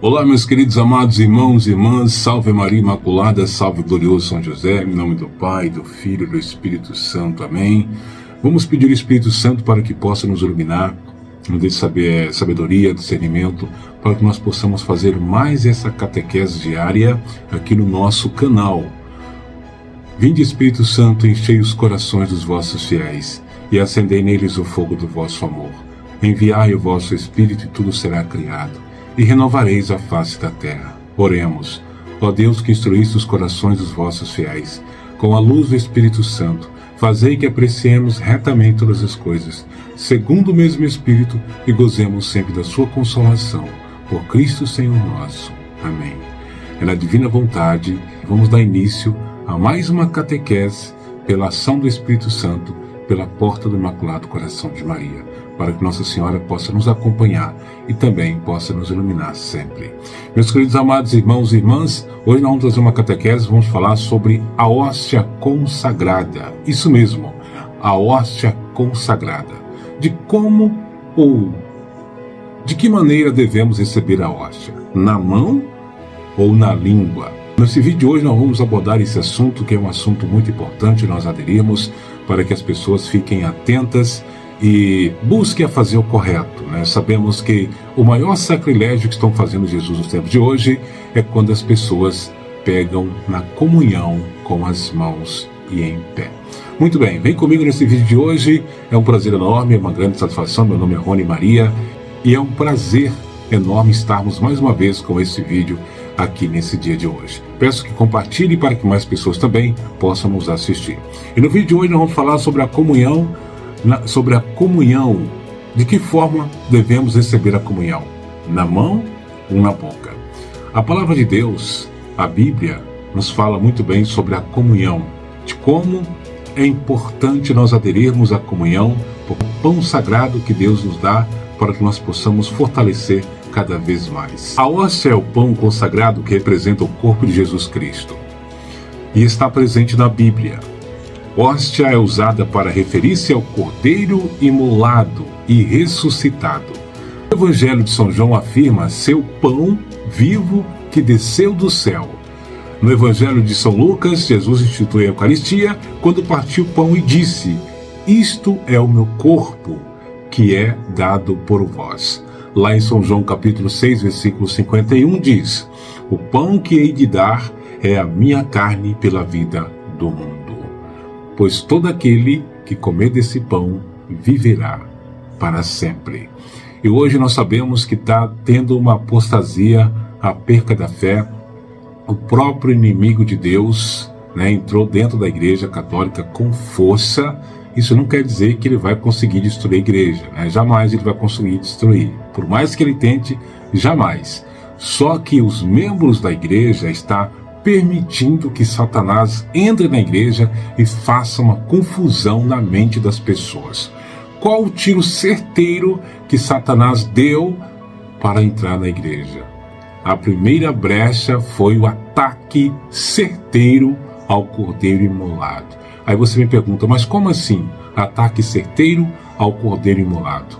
Olá, meus queridos amados irmãos e irmãs, salve Maria Imaculada, salve glorioso São José, em nome do Pai, do Filho e do Espírito Santo, amém. Vamos pedir ao Espírito Santo para que possa nos iluminar, nos dê sabedoria, discernimento, para que nós possamos fazer mais essa catequese diária aqui no nosso canal. Vinde, Espírito Santo, enchei os corações dos vossos fiéis e acendei neles o fogo do vosso amor. Enviai o vosso Espírito e tudo será criado, e renovareis a face da terra. Oremos. Ó Deus, que instruíste os corações dos vossos fiéis, com a luz do Espírito Santo, fazei que apreciemos retamente todas as coisas, segundo o mesmo Espírito, e gozemos sempre da sua consolação. Por Cristo Senhor nosso. Amém. É na divina vontade, vamos dar início a mais uma catequese pela ação do Espírito Santo, pela porta do Imaculado Coração de Maria, para que Nossa Senhora possa nos acompanhar e também possa nos iluminar sempre. Meus queridos amados irmãos e irmãs, hoje nós vamos fazer uma catequese, vamos falar sobre a hóstia consagrada. Isso mesmo, a hóstia consagrada. De como ou de que maneira devemos receber a hóstia? Na mão ou na língua? Nesse vídeo de hoje nós vamos abordar esse assunto, que é um assunto muito importante, nós aderirmos para que as pessoas fiquem atentas e busquem a fazer o correto, né? Sabemos que o maior sacrilégio que estão fazendo Jesus nos tempos de hoje é quando as pessoas pegam na comunhão com as mãos e em pé. Muito bem, vem comigo nesse vídeo de hoje, é um prazer enorme, é uma grande satisfação, meu nome é Rony Maria, e é um prazer enorme estarmos mais uma vez com esse vídeo aqui nesse dia de hoje. Peço que compartilhe para que mais pessoas também possam nos assistir. E no vídeo de hoje nós vamos falar sobre a comunhão, de que forma devemos receber a comunhão, na mão ou na boca. A palavra de Deus, a Bíblia, nos fala muito bem sobre a comunhão, de como é importante nós aderirmos à comunhão, por pão sagrado que Deus nos dá, para que nós possamos fortalecer cada vez mais. A hóstia é o pão consagrado que representa o corpo de Jesus Cristo e está presente na Bíblia. Hóstia é usada para referir-se ao Cordeiro imolado e ressuscitado. O Evangelho de São João afirma ser o pão vivo que desceu do céu. No Evangelho de São Lucas, Jesus instituiu a Eucaristia quando partiu o pão e disse: "Isto é o meu corpo, que é dado por vós." Lá em São João capítulo 6, versículo 51 diz: "O pão que hei de dar é a minha carne pela vida do mundo. Pois todo aquele que comer desse pão viverá para sempre." E hoje nós sabemos que está tendo uma apostasia, a perca da fé. O próprio inimigo de Deus, entrou dentro da Igreja Católica com força. Isso não quer dizer que ele vai conseguir destruir a igreja, Jamais ele vai conseguir destruir. Por mais que ele tente, jamais. Só que os membros da igreja estão permitindo que Satanás entre na igreja e faça uma confusão na mente das pessoas. Qual o tiro certeiro que Satanás deu para entrar na igreja? A primeira brecha foi o ataque certeiro ao Cordeiro imolado. Aí você me pergunta, mas como assim? Ataque certeiro ao Cordeiro imolado.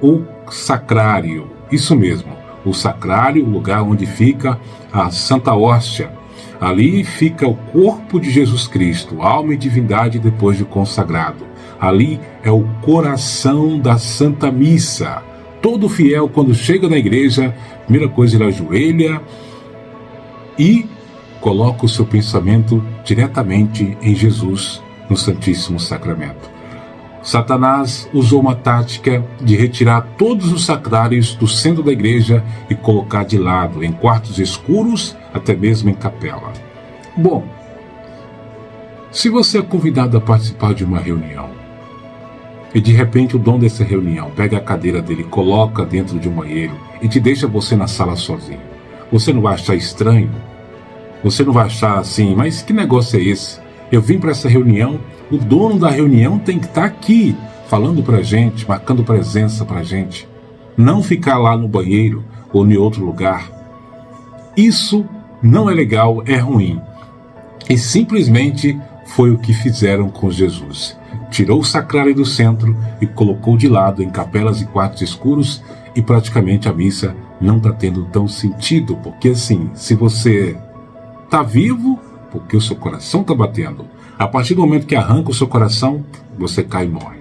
O sacrário, isso mesmo, o sacrário, o lugar onde fica a Santa Hóstia. Ali fica o corpo de Jesus Cristo, alma e divindade depois de consagrado. Ali é o coração da Santa Missa. Todo fiel, quando chega na igreja, a primeira coisa ele ajoelha e coloca o seu pensamento diretamente em Jesus, no Santíssimo Sacramento. Satanás usou uma tática de retirar todos os sacrários do centro da igreja e colocar de lado, em quartos escuros, até mesmo em capela. Bom, se você é convidado a participar de uma reunião, e de repente o dono dessa reunião pega a cadeira dele, coloca dentro de um banheiro e te deixa você na sala sozinho, você não vai achar estranho? Você não vai achar assim, mas que negócio é esse? Eu vim para essa reunião, o dono da reunião tem que estar aqui, falando para a gente, marcando presença para a gente. Não ficar lá no banheiro ou em outro lugar. Isso não é legal, é ruim. E simplesmente foi o que fizeram com Jesus. Tirou o sacrário do centro e colocou de lado em capelas e quartos escuros, e praticamente a missa não está tendo tão sentido, porque assim, se você está vivo, porque o seu coração está batendo, a partir do momento que arranca o seu coração, você cai e morre.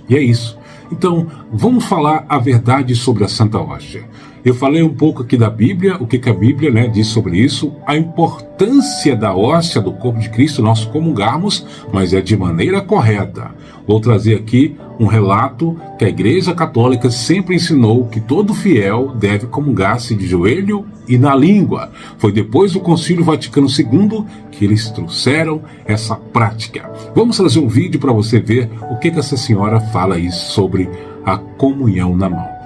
E é isso. Então, vamos falar a verdade sobre a Santa Hóstia. Eu falei um pouco aqui da Bíblia, o que a Bíblia, né, diz sobre isso, a importância da hóstia do corpo de Cristo, nós comungarmos, mas é de maneira correta. Vou trazer aqui um relato que a Igreja Católica sempre ensinou que todo fiel deve comungar-se de joelho e na língua. Foi depois do Concílio Vaticano II que eles trouxeram essa prática. Vamos trazer um vídeo para você ver o que essa senhora fala aí sobre a comunhão na mão.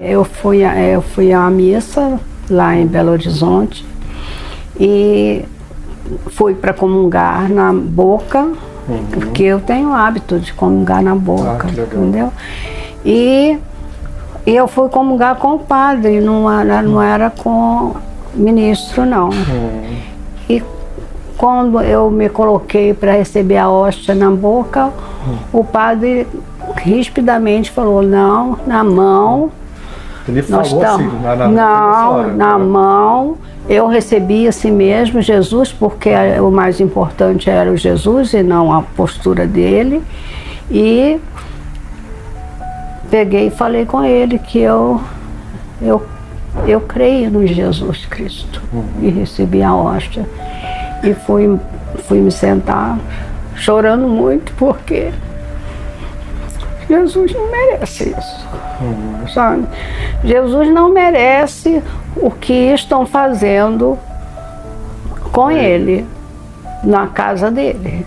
Eu fui à missa lá em Belo Horizonte e fui para comungar na boca, porque eu tenho o hábito de comungar na boca, entendeu? E eu fui comungar com o padre, não era com o ministro, não. E quando eu me coloquei para receber a hóstia na boca, o padre rispidamente falou, não, na mão. Ele falou assim, na mão, eu recebi assim mesmo Jesus, porque o mais importante era o Jesus e não a postura dele. E peguei e falei com ele que eu creio no Jesus Cristo e recebi a hóstia. E fui me sentar, chorando muito, porque Jesus não merece isso, sabe? Jesus não merece o que estão fazendo com ele, na casa dele.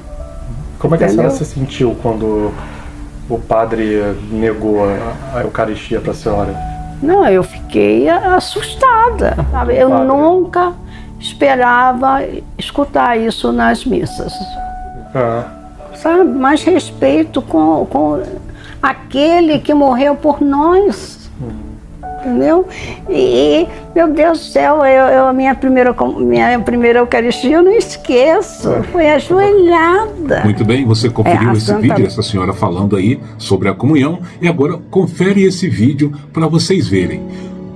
Como é que Entendeu? a senhora se sentiu quando o padre negou a Eucaristia para a senhora? Não, eu fiquei assustada, sabe? Eu nunca esperava escutar isso nas missas, sabe? Mais respeito com aquele que morreu por nós, entendeu? E, meu Deus do céu, a minha primeira Eucaristia eu não esqueço, foi ajoelhada. Muito bem, você conferiu esse vídeo, essa senhora falando aí sobre a comunhão, e agora confere esse vídeo para vocês verem.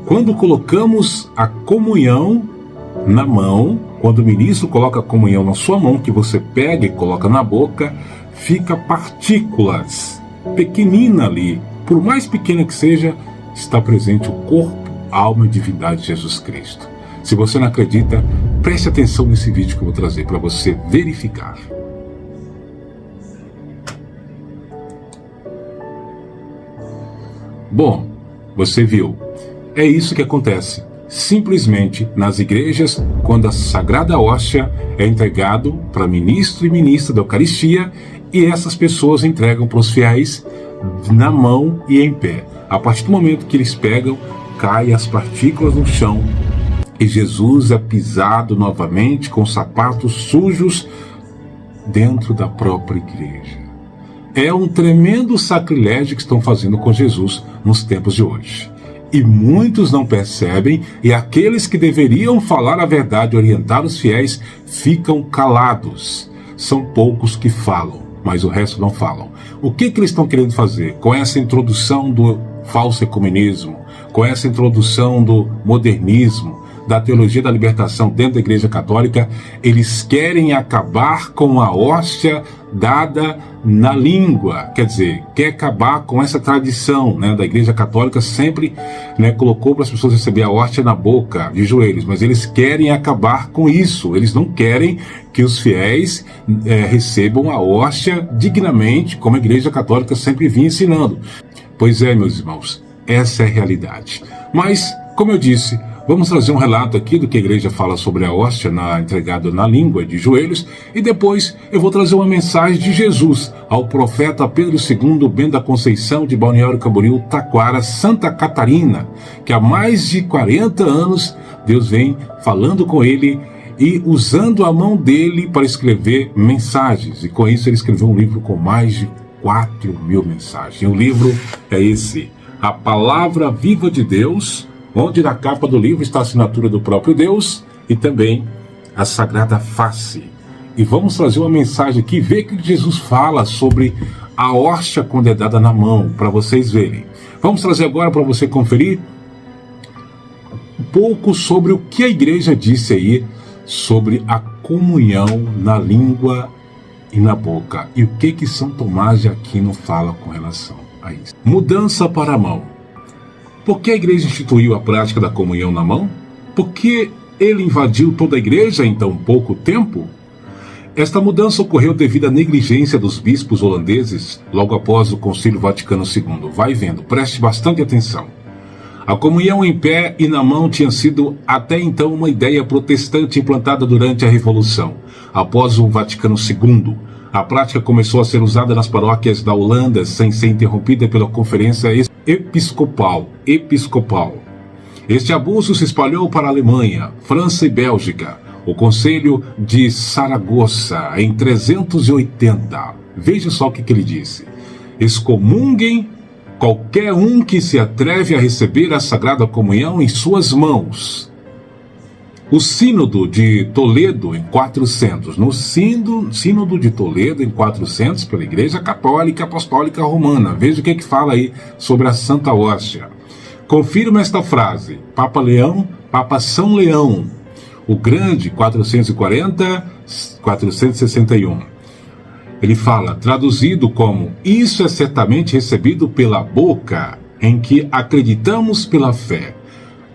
Quando colocamos a comunhão na mão, quando o ministro coloca a comunhão na sua mão, que você pega e coloca na boca, fica partículas pequenina ali, por mais pequena que seja, está presente o corpo, alma e divindade de Jesus Cristo. Se você não acredita, preste atenção nesse vídeo que eu vou trazer para você verificar. Bom, você viu, é isso que acontece. Simplesmente nas igrejas, quando a Sagrada Hóstia é entregado para ministro e ministra da Eucaristia, e essas pessoas entregam para os fiéis na mão e em pé. A partir do momento que eles pegam, caem as partículas no chão e Jesus é pisado novamente com sapatos sujos dentro da própria igreja. É um tremendo sacrilégio que estão fazendo com Jesus nos tempos de hoje. E muitos não percebem, e aqueles que deveriam falar a verdade e orientar os fiéis ficam calados. São poucos que falam, mas o resto não falam. O que eles estão querendo fazer com essa introdução do falso ecumenismo, com essa introdução do modernismo, da teologia da libertação dentro da Igreja Católica? Eles querem acabar com a hóstia dada na língua, quer dizer, quer acabar com essa tradição, né, da Igreja Católica sempre, né, colocou para as pessoas receber a hóstia na boca, de joelhos, mas eles querem acabar com isso, eles não querem que os fiéis recebam a hóstia dignamente, como a Igreja Católica sempre vinha ensinando. Pois é, meus irmãos, essa é a realidade. Mas, como eu disse, vamos trazer um relato aqui do que a igreja fala sobre a hóstia entregada na língua, de joelhos, e depois eu vou trazer uma mensagem de Jesus ao profeta Pedro II Bento da Conceição, de Balneário Camboriú, Taquara, Santa Catarina, que há mais de 40 anos Deus vem falando com ele e usando a mão dele para escrever mensagens. E com isso ele escreveu um livro com mais de 4.000 mensagens. E o livro é esse, A Palavra Viva de Deus, onde na capa do livro está a assinatura do próprio Deus e também a Sagrada Face. E vamos trazer uma mensagem aqui, ver o que Jesus fala sobre a hóstia quando é dada na mão, para vocês verem. Vamos trazer agora para você conferir pouco sobre o que a igreja disse aí sobre a comunhão na língua e na boca. E o que São Tomás de Aquino fala com relação a isso. Mudança para a mão. Por que a igreja instituiu a prática da comunhão na mão? Por que ele invadiu toda a igreja em tão pouco tempo? Esta mudança ocorreu devido à negligência dos bispos holandeses logo após o Concílio Vaticano II. Vai vendo, preste bastante atenção. A comunhão em pé e na mão tinha sido até então uma ideia protestante implantada durante a Revolução. Após o Vaticano II, a prática começou a ser usada nas paróquias da Holanda sem ser interrompida pela Conferência Episcopal. Este abuso se espalhou para a Alemanha, França e Bélgica. O Conselho de Saragoça, em 380. Veja só o que ele disse. Excomunguem qualquer um que se atreve a receber a Sagrada Comunhão em suas mãos. O Sínodo de Toledo, em 400. No Sínodo de Toledo, em 400, pela Igreja Católica Apostólica Romana. Veja o que fala aí sobre a Santa Hóstia. Confirma esta frase. Papa São Leão, o Grande, 461. Ele fala, traduzido como: isso é certamente recebido pela boca, em que acreditamos pela fé.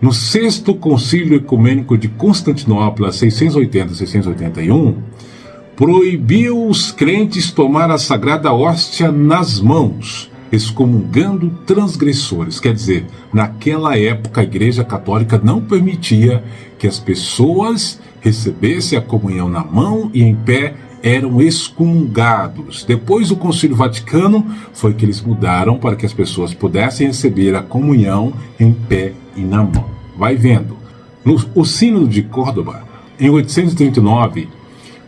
No 6º Concílio Ecumênico de Constantinopla, 680-681, proibiu os crentes tomar a Sagrada Hóstia nas mãos, excomungando transgressores. Quer dizer, naquela época a Igreja Católica não permitia que as pessoas recebessem a comunhão na mão e em pé, eram excomungados. Depois do Concílio Vaticano, foi que eles mudaram para que as pessoas pudessem receber a comunhão em pé e na mão. Vai vendo. O Sínodo de Córdoba, em 839,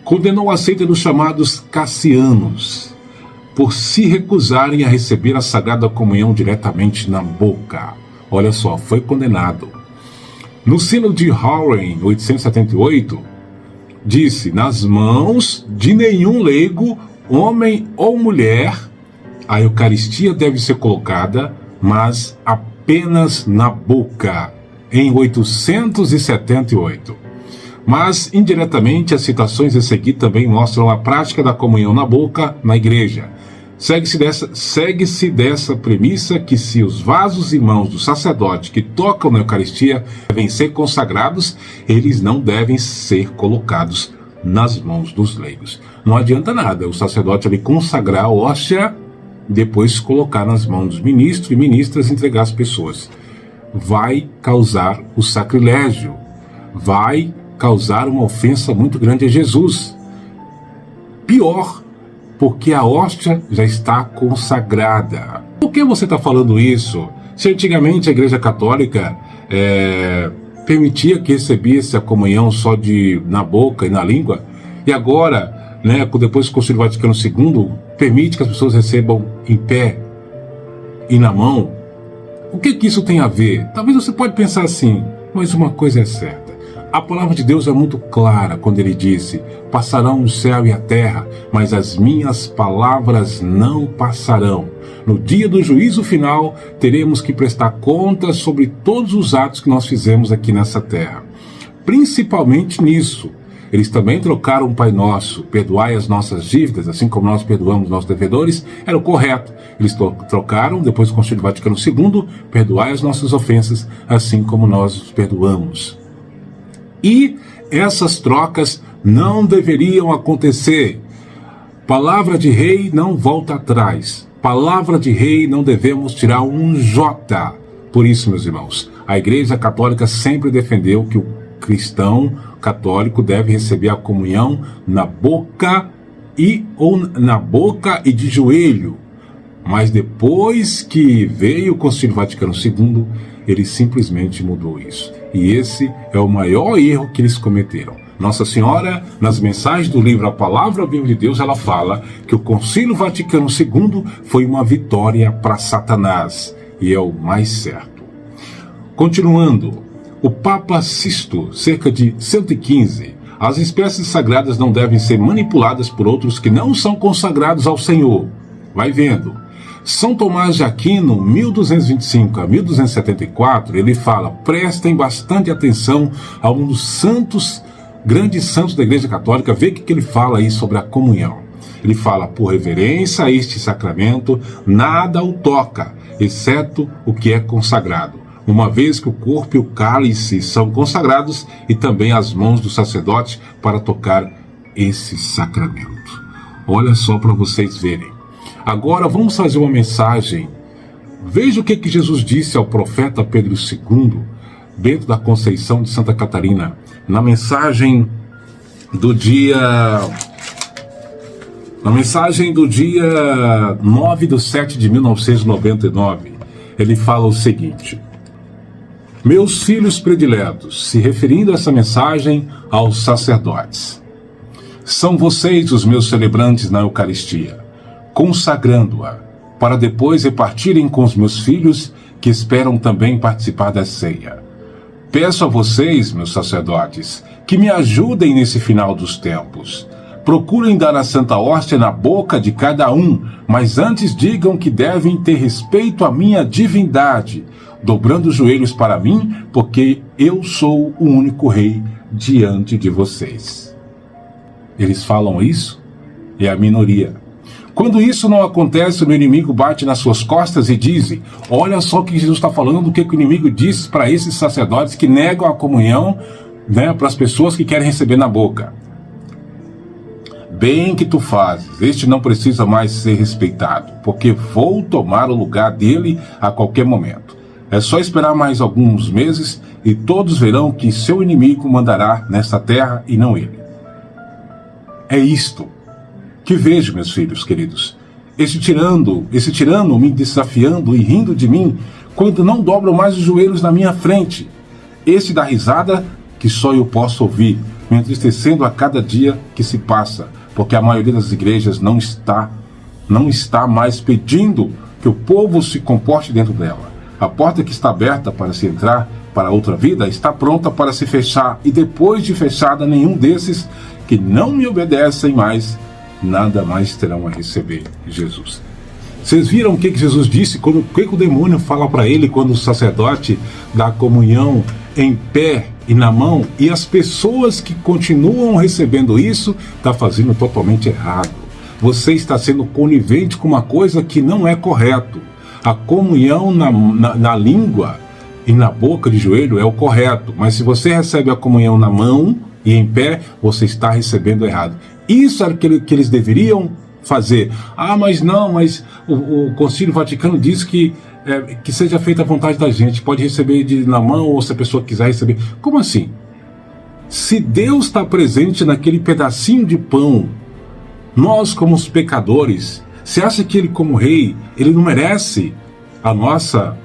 condenou a seita dos chamados Cassianos por se recusarem a receber a Sagrada Comunhão diretamente na boca. Olha só, foi condenado. No Sínodo de Hauren, em 878, disse: nas mãos de nenhum leigo, homem ou mulher, a Eucaristia deve ser colocada, mas apenas na boca, em 878. Mas, indiretamente, as citações a seguir também mostram a prática da comunhão na boca na igreja. Segue-se dessa premissa que se os vasos e mãos do sacerdote que tocam na Eucaristia devem ser consagrados, eles não devem ser colocados nas mãos dos leigos. Não adianta nada o sacerdote ali consagrar a hóstia, depois colocar nas mãos dos ministros e ministras e entregar às pessoas. Vai causar o sacrilégio, vai causar uma ofensa muito grande a Jesus. Pior, porque a hóstia já está consagrada. Por que você está falando isso? Se antigamente a Igreja Católica permitia que recebesse a comunhão só na boca e na língua, e agora, depois do Concílio Vaticano II, permite que as pessoas recebam em pé e na mão. O que isso tem a ver? Talvez você pode pensar assim, mas uma coisa é certa. A palavra de Deus é muito clara quando ele disse: passarão o céu e a terra, mas as minhas palavras não passarão. No dia do juízo final, teremos que prestar contas sobre todos os atos que nós fizemos aqui nessa terra. Principalmente nisso. Eles também trocaram o Pai Nosso, perdoai as nossas dívidas, assim como nós perdoamos nossos devedores, era o correto. Eles trocaram, depois do Concílio Vaticano II, perdoai as nossas ofensas, assim como nós os perdoamos. E essas trocas não deveriam acontecer. Palavra de rei não volta atrás. Palavra de rei não devemos tirar um J. Por isso, meus irmãos, a Igreja Católica sempre defendeu que o cristão católico deve receber a comunhão na boca e de joelho. Mas depois que veio o Concílio Vaticano II, ele simplesmente mudou isso. E esse é o maior erro que eles cometeram. Nossa Senhora, nas mensagens do livro A Palavra Viva de Deus, ela fala que o Concílio Vaticano II foi uma vitória para Satanás. E é o mais certo. Continuando, o Papa Sisto, cerca de 115, as espécies sagradas não devem ser manipuladas por outros que não são consagrados ao Senhor. Vai vendo. São Tomás de Aquino, 1225 a 1274, ele fala: prestem bastante atenção a um dos grandes santos da Igreja Católica. Vê o que ele fala aí sobre a comunhão. Ele fala: por reverência a este sacramento, nada o toca, exceto o que é consagrado, uma vez que o corpo e o cálice são consagrados, e também as mãos do sacerdote para tocar esse sacramento. Olha só para vocês verem. Agora vamos fazer uma mensagem. Veja o que Jesus disse ao profeta Pedro II, dentro da Conceição de Santa Catarina, na mensagem do dia 9/7/1999. Ele fala o seguinte: meus filhos prediletos, se referindo a essa mensagem aos sacerdotes, são vocês os meus celebrantes na Eucaristia, consagrando-a, para depois repartirem com os meus filhos, que esperam também participar da ceia. Peço a vocês, meus sacerdotes, que me ajudem nesse final dos tempos. Procurem dar a Santa Hóstia na boca de cada um, mas antes digam que devem ter respeito à minha divindade, dobrando os joelhos para mim, porque eu sou o único rei diante de vocês. Eles falam isso? É a minoria. Quando isso não acontece, o meu inimigo bate nas suas costas e diz: olha só o que Jesus está falando, o que o inimigo diz para esses sacerdotes que negam a comunhão, né, para as pessoas que querem receber na boca. Bem que tu fazes, este não precisa mais ser respeitado, porque vou tomar o lugar dele a qualquer momento. É só esperar mais alguns meses e todos verão que seu inimigo mandará nesta terra e não ele. É isto que vejo, meus filhos queridos. Esse tirano me desafiando e rindo de mim, quando não dobram mais os joelhos na minha frente. Esse dá risada que só eu posso ouvir, me entristecendo a cada dia que se passa, porque a maioria das igrejas não está mais pedindo que o povo se comporte dentro dela. A porta que está aberta para se entrar para outra vida está pronta para se fechar, e depois de fechada, nenhum desses que não me obedecem mais, nada mais terão a receber Jesus. Vocês viram o que Jesus disse? O que o demônio fala para ele quando o sacerdote dá a comunhão em pé e na mão, e as pessoas que continuam recebendo isso estão fazendo totalmente errado. Você está sendo conivente com uma coisa que não é correto. A comunhão na língua e na boca de joelho é o correto, mas se você recebe a comunhão na mão e em pé, você está recebendo errado. Isso era o que eles deveriam fazer. Mas o Concílio Vaticano diz que seja feita a vontade da gente, pode receber na mão, ou se a pessoa quiser receber. Como assim? Se Deus está presente naquele pedacinho de pão, nós como os pecadores, você acha que ele como rei, ele não merece a nossa,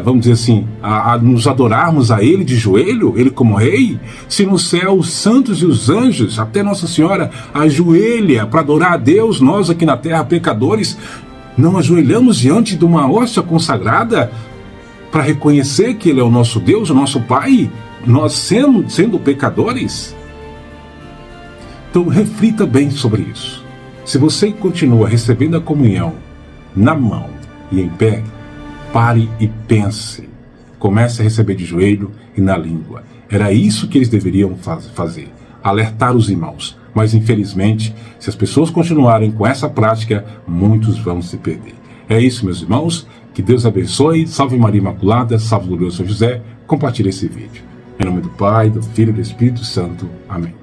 vamos dizer assim, a nos adorarmos a ele de joelho, ele como rei? Se no céu os santos e os anjos, até Nossa Senhora, ajoelha para adorar a Deus, nós aqui na terra, pecadores, não ajoelhamos diante de uma hóstia consagrada para reconhecer que ele é o nosso Deus, o nosso Pai, nós sendo pecadores? Então reflita bem sobre isso. Se você continua recebendo a comunhão na mão e em pé, pare e pense. Comece a receber de joelho e na língua. Era isso que eles deveriam fazer, alertar os irmãos. Mas infelizmente, se as pessoas continuarem com essa prática, muitos vão se perder. É isso, meus irmãos. Que Deus abençoe. Salve Maria Imaculada, salve o glorioso São José. Compartilhe esse vídeo. Em nome do Pai, do Filho e do Espírito Santo. Amém.